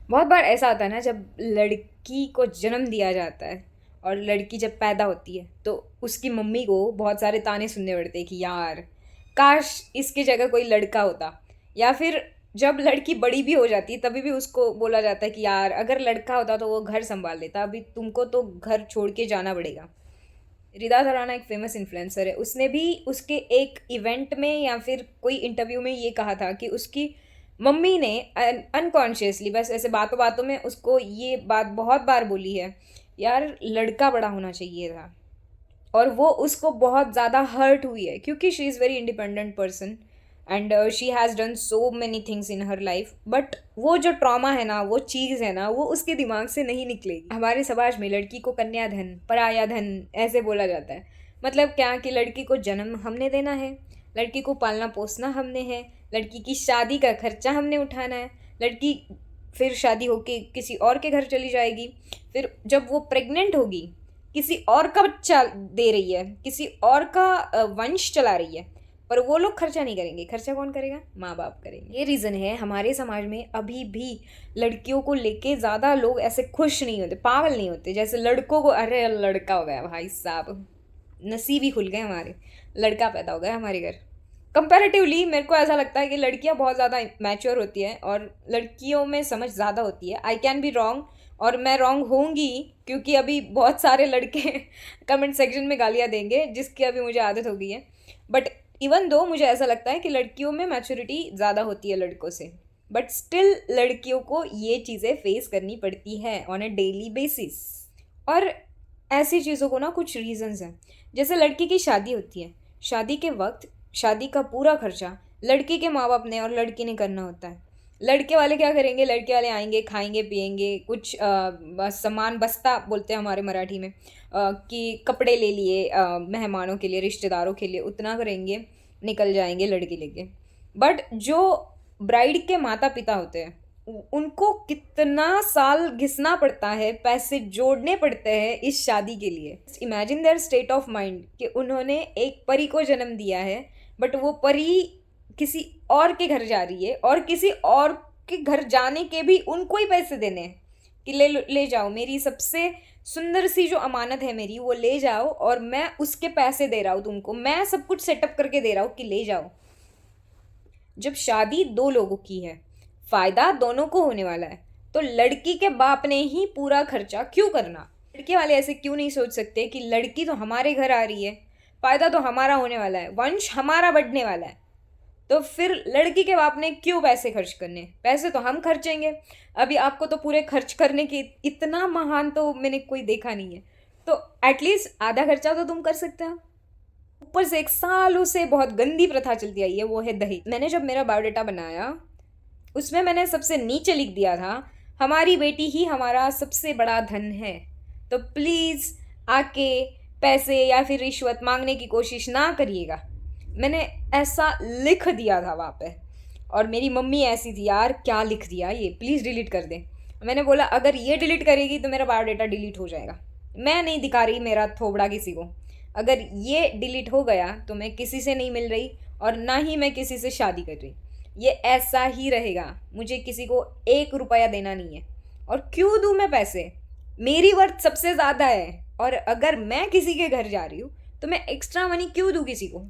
बहुत बार ऐसा होता है ना, जब लड़की को जन्म दिया जाता है और लड़की जब पैदा होती है तो उसकी मम्मी को बहुत सारे ताने सुनने पड़ते हैं कि यार काश इसकी जगह कोई लड़का होता। या फिर जब लड़की बड़ी भी हो जाती है तभी भी उसको बोला जाता है कि यार अगर लड़का होता तो वो घर संभाल लेता, अभी तुमको तो घर छोड़ के जाना पड़ेगा। रिदा धराना एक फेमस इन्फ्लुएंसर है, उसने भी उसके एक इवेंट में या फिर कोई इंटरव्यू में ये कहा था कि उसकी मम्मी ने अनकॉन्शियसली बस ऐसे बातों बातों में उसको ये बात बहुत बार बोली है, यार लड़का बड़ा होना चाहिए था। और वो उसको बहुत ज़्यादा हर्ट हुई है क्योंकि she is very independent person and she has done so many things in her life, but वो जो ट्रॉमा है ना, वो चीज़ है ना, वो उसके दिमाग से नहीं निकलेगी। हमारे समाज में लड़की को कन्या धन पराया धन ऐसे बोला जाता है। मतलब क्या कि लड़की को जन्म हमने देना है, लड़की को पालना पोसना हमने है, लड़की की शादी का खर्चा हमने उठाना है। लड़की फिर शादी होके किसी और के घर चली जाएगी, फिर जब वो प्रेग्नेंट होगी किसी और का बच्चा दे रही है, किसी और का वंश चला रही है, पर वो लोग खर्चा नहीं करेंगे। खर्चा कौन करेगा? माँ बाप करेंगे। ये रीज़न है हमारे समाज में अभी भी लड़कियों को लेके ज़्यादा लोग ऐसे खुश नहीं होते, पागल नहीं होते जैसे लड़कों को। अरे लड़का हो गया भाई साहब, नसीब ही खुल गए हमारे, लड़का पैदा हो गया हमारे घर। कंपैरेटिवली मेरे को ऐसा लगता है कि लड़कियां बहुत ज़्यादा मैच्योर होती हैं और लड़कियों में समझ ज़्यादा होती है। आई कैन बी रॉन्ग, और मैं रॉन्ग होंगी क्योंकि अभी बहुत सारे लड़के कमेंट सेक्शन में गालियाँ देंगे जिसकी अभी मुझे आदत हो गई है। बट इवन दो मुझे ऐसा लगता है कि लड़कियों में मैच्योरिटी ज़्यादा होती है लड़कों से, बट स्टिल लड़कियों को ये चीज़ें फेस करनी पड़ती है ऑन अ डेली बेसिस। और ऐसी चीज़ों को ना कुछ रीजंस हैं। जैसे लड़की की शादी होती है, शादी के वक्त शादी का पूरा खर्चा लड़की के माँ बाप ने और लड़की ने करना होता है। लड़के वाले क्या करेंगे? लड़के वाले आएंगे, खाएंगे पिएंगे, कुछ सामान बस्ता बोलते हैं हमारे मराठी में, कि कपड़े ले लिए मेहमानों के लिए, रिश्तेदारों के लिए, उतना करेंगे, निकल जाएंगे लड़की लेके। बट जो ब्राइड के माता पिता होते हैं उनको कितना साल घिसना पड़ता है, पैसे जोड़ने पड़ते हैं इस शादी के लिए। Imagine there state of mind कि उन्होंने एक परी को जन्म दिया है, बट वो परी किसी और के घर जा रही है और किसी और के घर जाने के भी उनको ही पैसे देने हैं कि ले ले जाओ, मेरी सबसे सुंदर सी जो अमानत है मेरी वो ले जाओ, और मैं उसके पैसे दे रहा हूँ तुमको, मैं सब कुछ सेटअप करके दे रहा हूँ कि ले जाओ। जब शादी दो लोगों की है, फायदा दोनों को होने वाला है, तो लड़की के बाप ने ही पूरा खर्चा क्यों करना? लड़के वाले ऐसे क्यों नहीं सोच सकते कि लड़की तो हमारे घर आ रही है, फायदा तो हमारा होने वाला है, वंश हमारा बढ़ने वाला है, तो फिर लड़की के बाप ने क्यों पैसे खर्च करने? पैसे तो हम खर्चेंगे। अभी आपको तो पूरे खर्च करने की इतना महान तो मैंने कोई देखा नहीं है, तो एटलीस्ट आधा खर्चा तो तुम कर सकते हो। ऊपर से एक सालों से बहुत गंदी प्रथा चलती आई है, वो है दहेज। मैंने जब मेरा बायोडाटा बनाया उसमें मैंने सबसे नीचे लिख दिया था, हमारी बेटी ही हमारा सबसे बड़ा धन है, तो प्लीज़ आके पैसे या फिर रिश्वत मांगने की कोशिश ना करिएगा। मैंने ऐसा लिख दिया था वहाँ पे। और मेरी मम्मी ऐसी थी, यार क्या लिख दिया ये, प्लीज़ डिलीट कर दे। मैंने बोला अगर ये डिलीट करेगी तो मेरा बायोडाटा डिलीट हो जाएगा। मैं नहीं दिखा रही मेरा थोबड़ा किसी को। अगर ये डिलीट हो गया तो मैं किसी से नहीं मिल रही और ना ही मैं किसी से शादी कर रही। ये ऐसा ही रहेगा, मुझे किसी को 1 रुपया देना नहीं है। और क्यों दूँ मैं पैसे? मेरी वर्थ सबसे ज़्यादा है, और अगर मैं किसी के घर जा रही हूँ तो मैं एक्स्ट्रा मनी क्यों दूँ किसी को?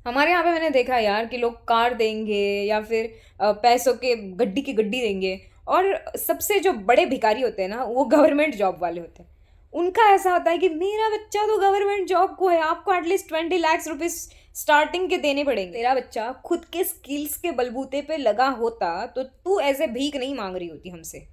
हमारे यहाँ पे मैंने देखा यार कि लोग कार देंगे या फिर पैसों के गड्डी की गड्डी देंगे, और सबसे जो बड़े भिखारी होते हैं ना वो गवर्नमेंट जॉब वाले होते हैं। उनका ऐसा होता है कि मेरा बच्चा तो गवर्नमेंट जॉब को है, आपको एटलीस्ट 20 लाख रुपीज स्टार्टिंग के देने पड़ेंगे। तेरा बच्चा खुद के स्किल्स के बलबूते पे लगा होता तो तू ऐसे भीख नहीं मांग रही होती हमसे।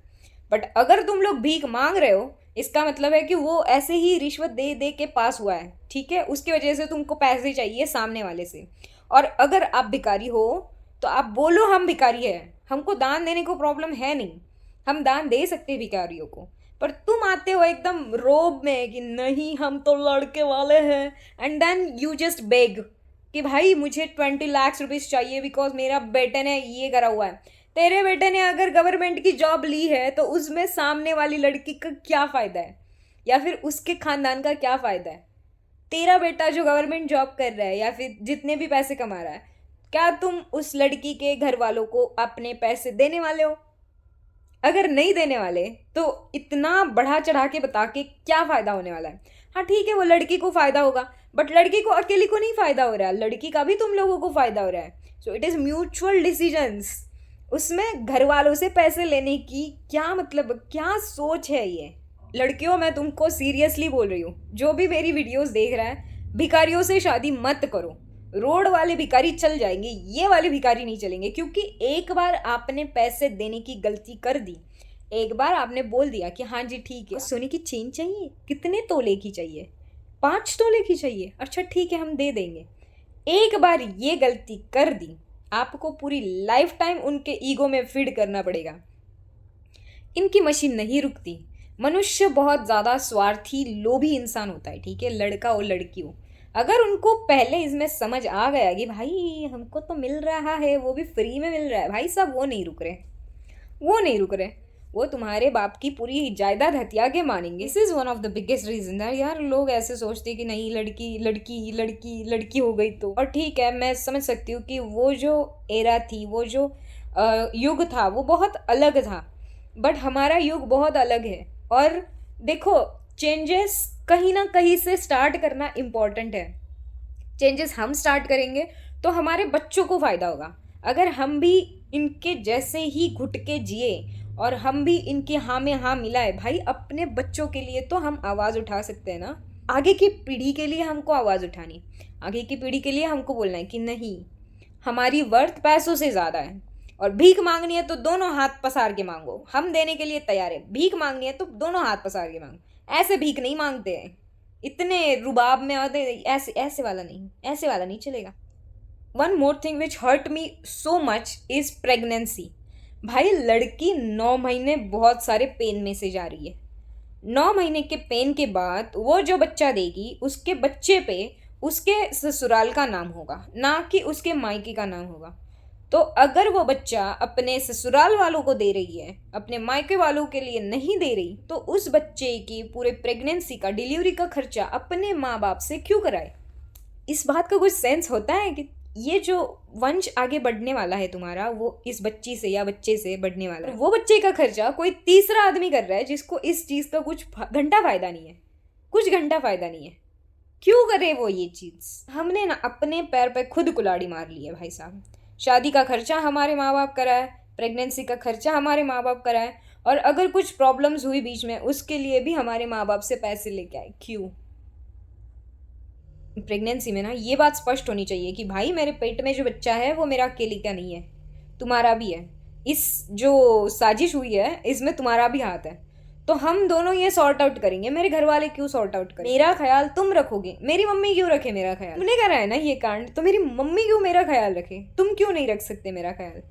बट अगर तुम लोग भीख मांग रहे हो, इसका मतलब है कि वो ऐसे ही रिश्वत दे दे के पास हुआ है, ठीक है, उसकी वजह से तुमको पैसे चाहिए सामने वाले से। और अगर आप भिखारी हो तो आप बोलो हम भिखारी है, हमको दान देने को प्रॉब्लम है नहीं, हम दान दे सकते हैं भिखारियों को। पर तुम आते हो एकदम रोब में कि नहीं हम तो लड़के वाले हैं, and then you just beg कि भाई मुझे 20 लाख रुपीज़ चाहिए बिकॉज मेरा बेटे ने ये करा हुआ है। तेरे बेटे ने अगर गवर्नमेंट की जॉब ली है तो उसमें सामने वाली लड़की का क्या फ़ायदा है, या फिर उसके खानदान का क्या फ़ायदा है? तेरा बेटा जो गवर्नमेंट जॉब कर रहा है या फिर जितने भी पैसे कमा रहा है, क्या तुम उस लड़की के घर वालों को अपने पैसे देने वाले हो? अगर नहीं देने वाले तो इतना बढ़ा चढ़ा के बता के क्या फ़ायदा होने वाला है? हाँ ठीक है, वो लड़की को फ़ायदा होगा, बट लड़की को अकेली को नहीं फ़ायदा हो रहा है, लड़की का भी तुम लोगों को फ़ायदा हो रहा है। So it is mutual decisions. उसमें घर वालों से पैसे लेने की क्या मतलब, क्या सोच है ये? लड़कियों, मैं तुमको सीरियसली बोल रही हूँ, जो भी मेरी वीडियोस देख रहा है, भिखारियों से शादी मत करो। रोड वाले भिखारी चल जाएंगे, ये वाले भिखारी नहीं चलेंगे, क्योंकि एक बार आपने पैसे देने की गलती कर दी, एक बार आपने बोल दिया कि हाँ जी ठीक है, सोने की चेन चाहिए, कितने तोले की चाहिए? 5 तोले की चाहिए, अच्छा ठीक है हम दे देंगे। एक बार ये गलती कर दी, आपको पूरी लाइफ टाइम उनके ईगो में फीड करना पड़ेगा। इनकी मशीन नहीं रुकती। मनुष्य बहुत ज़्यादा स्वार्थी लोभी इंसान होता है, ठीक है, लड़का हो लड़की हो। अगर उनको पहले इसमें समझ आ गया कि भाई हमको तो मिल रहा है, वो भी फ्री में मिल रहा है, भाई साहब वो नहीं रुक रहे, वो नहीं रुक रहे। वो तुम्हारे बाप की पूरी जायदाद हथिया के मानेंगे। This is one of the biggest reason यार, लोग ऐसे सोचते हैं कि नहीं, लड़की लड़की लड़की लड़की हो गई तो। और ठीक है, मैं समझ सकती हूँ कि वो जो एरा थी, वो जो युग था, वो बहुत अलग था, बट हमारा युग बहुत अलग है। और देखो, चेंजेस कहीं ना कहीं से स्टार्ट करना इम्पॉर्टेंट है। चेंजेस हम स्टार्ट करेंगे तो हमारे बच्चों को फ़ायदा होगा। अगर हम भी इनके जैसे ही घुट के जिए और हम भी इनके हाँ में हाँ मिलाए, भाई अपने बच्चों के लिए तो हम आवाज़ उठा सकते हैं ना। आगे की पीढ़ी के लिए हमको आवाज़ उठानी, आगे की पीढ़ी के लिए हमको बोलना है कि नहीं, हमारी वर्थ पैसों से ज़्यादा है। और भीख मांगनी है तो दोनों हाथ पसार के मांगो, हम देने के लिए तैयार है। भीख मांगनी है तो दोनों हाथ पसार के मांगो, ऐसे भीख नहीं मांगते हैं, इतने रुबाब में आते, ऐसे ऐसे वाला नहीं, ऐसे वाला नहीं चलेगा। One more thing which hurt me so much is pregnancy. भाई लड़की 9 महीने बहुत सारे पेन में से जा रही है। 9 महीने के पेन के बाद वो जो बच्चा देगी, उसके बच्चे पे उसके ससुराल का नाम होगा, ना कि उसके मायके का नाम होगा। तो अगर वो बच्चा अपने ससुराल वालों को दे रही है, अपने मायके वालों के लिए नहीं दे रही, तो उस बच्चे की पूरे प्रेगनेंसी का, डिलीवरी का खर्चा अपने माँ बाप से क्यों कराए? इस बात का कुछ सेंस होता है कि ये जो वंश आगे बढ़ने वाला है तुम्हारा, वो इस बच्ची से या बच्चे से बढ़ने वाला है। वो बच्चे का खर्चा कोई तीसरा आदमी कर रहा है, जिसको इस चीज़ का कुछ घंटा फायदा नहीं है, कुछ घंटा फायदा नहीं है। क्यों करे वो ये चीज़? हमने ना अपने पैर पे खुद कुल्हाड़ी मार ली है भाई साहब। शादी का खर्चा हमारे माँ बाप कराए, प्रेगनेंसी का खर्चा हमारे माँ बाप कराए, और अगर कुछ प्रॉब्लम्स हुई बीच में, उसके लिए भी हमारे माँ बाप से पैसे लेके आए। क्यों? प्रेगनेंसी में ना ये बात स्पष्ट होनी चाहिए कि भाई मेरे पेट में जो बच्चा है वो मेरा अकेले का नहीं है, तुम्हारा भी है। इस जो साजिश हुई है इसमें तुम्हारा भी हाथ है, तो हम दोनों ये सॉर्ट आउट करेंगे। मेरे घर वाले क्यों सॉर्ट आउट करें? मेरा ख्याल तुम रखोगे, मेरी मम्मी क्यों रखे मेरा ख्याल? तुमने करा है ना ये कांड, तो मेरी मम्मी क्यों मेरा ख्याल रखे? तुम क्यों नहीं रख सकते मेरा ख्याल?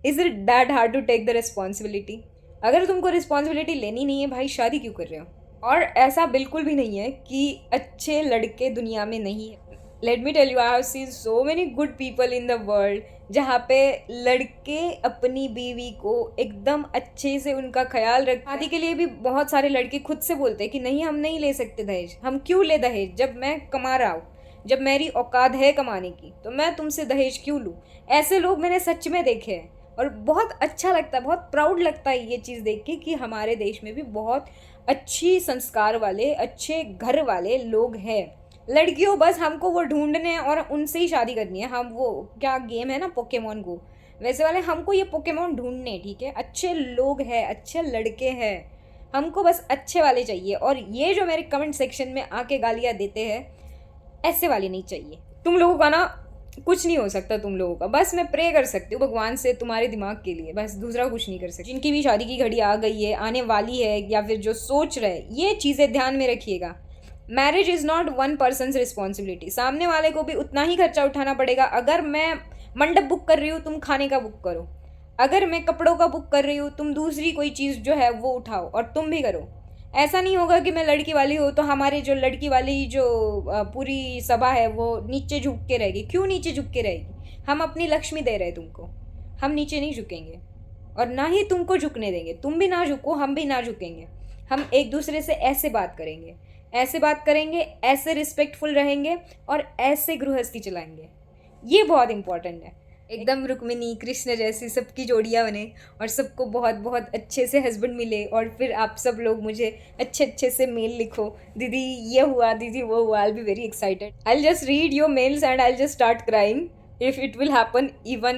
Is it that hard to take the responsibility? अगर तुमको रिस्पॉन्सिबिलिटी लेनी नहीं है भाई, शादी क्यों कर रहे हो? और ऐसा बिल्कुल भी नहीं है कि अच्छे लड़के दुनिया में नहीं है। Let me tell you, I have seen so many good people in the world, जहाँ पे लड़के अपनी बीवी को एकदम अच्छे से उनका ख्याल रख। शादी के लिए भी बहुत सारे लड़के खुद से बोलते हैं कि नहीं हम नहीं ले सकते दहेज। हम क्यों ले दहेज? जब मैं कमा रहा हूँ, जब मेरी औकात है कमाने की, तो मैं तुमसे दहेज क्यों लूँ? ऐसे लोग मैंने सच में देखे हैं, और बहुत अच्छा लगता है, बहुत प्राउड लगता है ये चीज़ देख के कि हमारे देश में भी बहुत अच्छी संस्कार वाले, अच्छे घर वाले लोग हैं। लड़कियों बस हमको वो ढूंढने हैं और उनसे ही शादी करनी है। हम वो क्या गेम है ना, पोकेमोन गो, वैसे वाले हमको ये पोकेमोन ढूंढने, ठीक है? अच्छे लोग हैं, अच्छे लड़के हैं, हमको बस अच्छे वाले चाहिए। और ये जो मेरे कमेंट सेक्शन में आके गालियाँ देते हैं, ऐसे वाले नहीं चाहिए। तुम लोगों का ना कुछ नहीं हो सकता, तुम लोगों का बस मैं प्रे कर सकती हूँ भगवान से तुम्हारे दिमाग के लिए, बस दूसरा कुछ नहीं कर सकती। जिनकी भी शादी की घड़ी आ गई है, आने वाली है, या फिर जो सोच रहे, ये चीज़ें ध्यान में रखिएगा। Marriage is not one persons responsibility, सामने वाले को भी उतना ही खर्चा उठाना पड़ेगा। अगर मैं मंडप बुक कर रही हूँ, तुम खाने का बुक करो। अगर मैं कपड़ों का बुक कर रही हूँ, तुम दूसरी कोई चीज़ जो है वो उठाओ और तुम भी करो। ऐसा नहीं होगा कि मैं लड़की वाली हूँ तो हमारे जो लड़की वाली जो पूरी सभा है वो नीचे झुक के रहेगी। क्यों नीचे झुक के रहेगी? हम अपनी लक्ष्मी दे रहे हैं तुमको, हम नीचे नहीं झुकेंगे और ना ही तुमको झुकने देंगे। तुम भी ना झुको, हम भी ना झुकेंगे। हम एक दूसरे से ऐसे बात करेंगे, ऐसे बात करेंगे, ऐसे रिस्पेक्टफुल रहेंगे और ऐसे गृहस्थी चलाएंगे। ये बहुत इंपॉर्टेंट है। एकदम रुक्मिणी कृष्ण जैसी सबकी जोड़ियाँ बने और सबको बहुत बहुत अच्छे से हस्बैंड मिले, और फिर आप सब लोग मुझे अच्छे अच्छे से मेल लिखो, दीदी ये हुआ, दीदी वो हुआ। I will be very excited. I just read your mails and I just start crying if it will happen even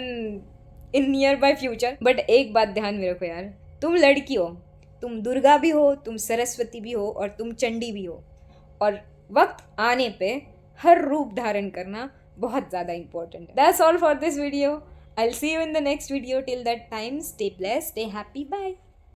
in near by future. But एक बात ध्यान में रखो यार, तुम लड़की हो, तुम दुर्गा भी हो, तुम सरस्वती भी हो और तुम चंडी भी हो, और वक्त आने पे हर रूप धारण करना बहुत ज़्यादा इंपॉर्टेंट है। That's all for this video. I will see you in the next video. Till that time, stay blessed, stay happy, bye.